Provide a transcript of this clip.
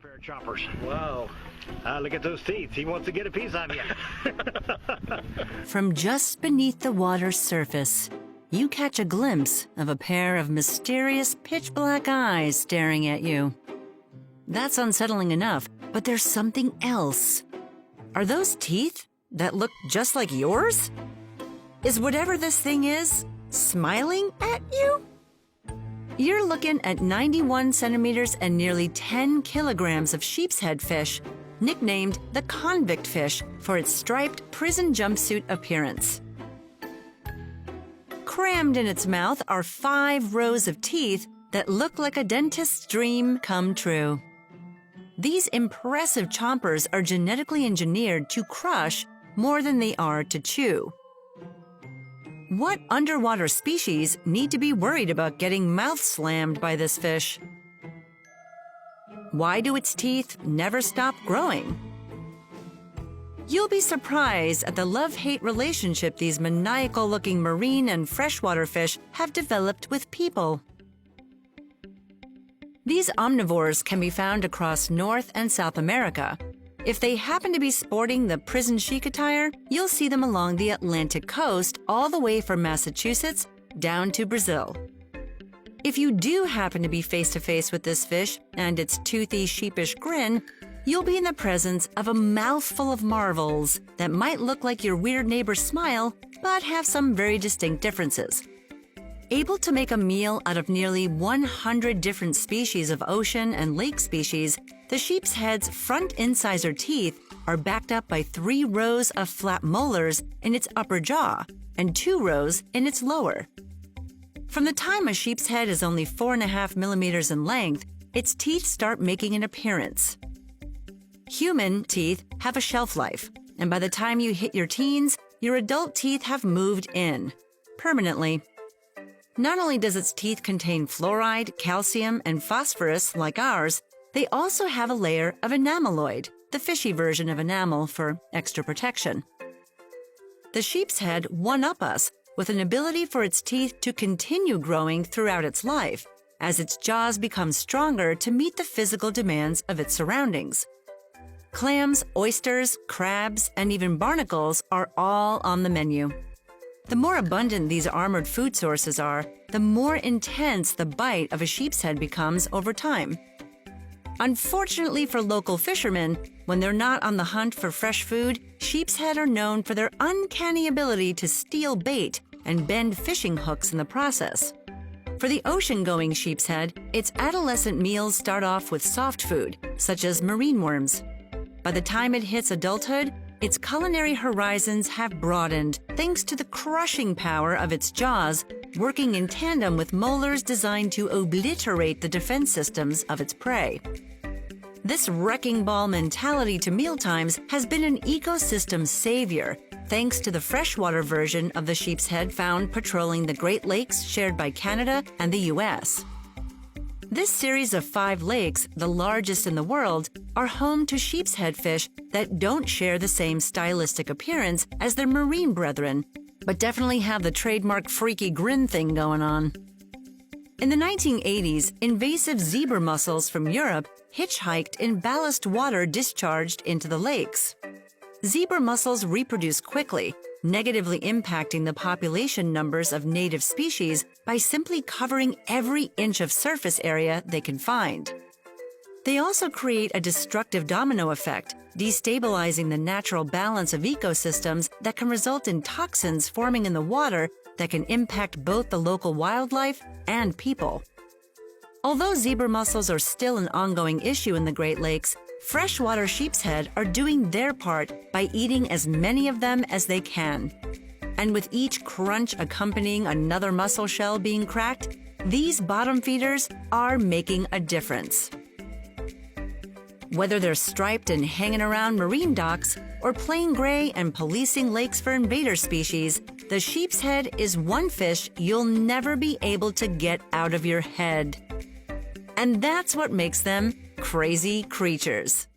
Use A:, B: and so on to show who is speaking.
A: pair of choppers.
B: Wow.
A: Look at those teeth. He wants to get a piece on you.
C: From just beneath the water's surface, you catch a glimpse of a pair of mysterious pitch-black eyes staring at you. That's unsettling enough, but there's something else. Are those teeth that look just like yours? Is whatever this thing is smiling at you? You're looking at 91 centimeters and nearly 10 kilograms of sheepshead fish, nicknamed the convict fish for its striped prison jumpsuit appearance. Crammed in its mouth are 5 rows of teeth that look like a dentist's dream come true. These impressive chompers are genetically engineered to crush more than they are to chew. What underwater species need to be worried about getting mouth slammed by this fish? Why do its teeth never stop growing? You'll be surprised at the love-hate relationship these maniacal-looking marine and freshwater fish have developed with people. These omnivores can be found across North and South America. If they happen to be sporting the prison chic attire, you'll see them along the Atlantic coast all the way from Massachusetts down to Brazil. If you do happen to be face-to-face with this fish and its toothy, sheepish grin, you'll be in the presence of a mouthful of marvels that might look like your weird neighbor's smile, but have some very distinct differences. Able to make a meal out of nearly 100 different species of ocean and lake species, the sheep's head's front incisor teeth are backed up by 3 rows of flat molars in its upper jaw and 2 rows in its lower. From the time a sheep's head is only 4.5 millimeters in length, its teeth start making an appearance. Human teeth have a shelf life, and by the time you hit your teens, your adult teeth have moved in permanently. Not only does its teeth contain fluoride, calcium, and phosphorus like ours, they also have a layer of enameloid, the fishy version of enamel for extra protection. The sheep's head one-up us with an ability for its teeth to continue growing throughout its life, as its jaws become stronger to meet the physical demands of its surroundings. Clams, oysters, crabs, and even barnacles are all on the menu. The more abundant these armored food sources are, the more intense the bite of a sheep's head becomes over time. Unfortunately for local fishermen, when they're not on the hunt for fresh food, sheep's head are known for their uncanny ability to steal bait and bend fishing hooks in the process. For the ocean-going sheep's head, its adolescent meals start off with soft food, such as marine worms. By the time it hits adulthood, its culinary horizons have broadened thanks to the crushing power of its jaws, working in tandem with molars designed to obliterate the defense systems of its prey. This wrecking ball mentality to mealtimes has been an ecosystem savior, thanks to the freshwater version of the sheep's head found patrolling the Great Lakes shared by Canada and the U.S. This series of 5 lakes, the largest in the world, are home to sheep's head fish that don't share the same stylistic appearance as their marine brethren, but definitely have the trademark freaky grin thing going on. In the 1980s, invasive zebra mussels from Europe hitchhiked in ballast water discharged into the lakes. Zebra mussels reproduce quickly, negatively impacting the population numbers of native species by simply covering every inch of surface area they can find. They also create a destructive domino effect, destabilizing the natural balance of ecosystems that can result in toxins forming in the water that can impact both the local wildlife and people. Although zebra mussels are still an ongoing issue in the Great Lakes, freshwater sheep's head are doing their part by eating as many of them as they can. And with each crunch accompanying another mussel shell being cracked, these bottom feeders are making a difference. Whether they're striped and hanging around marine docks or plain gray and policing lakes for invader species, the sheep's head is one fish you'll never be able to get out of your head. And that's what makes them crazy creatures.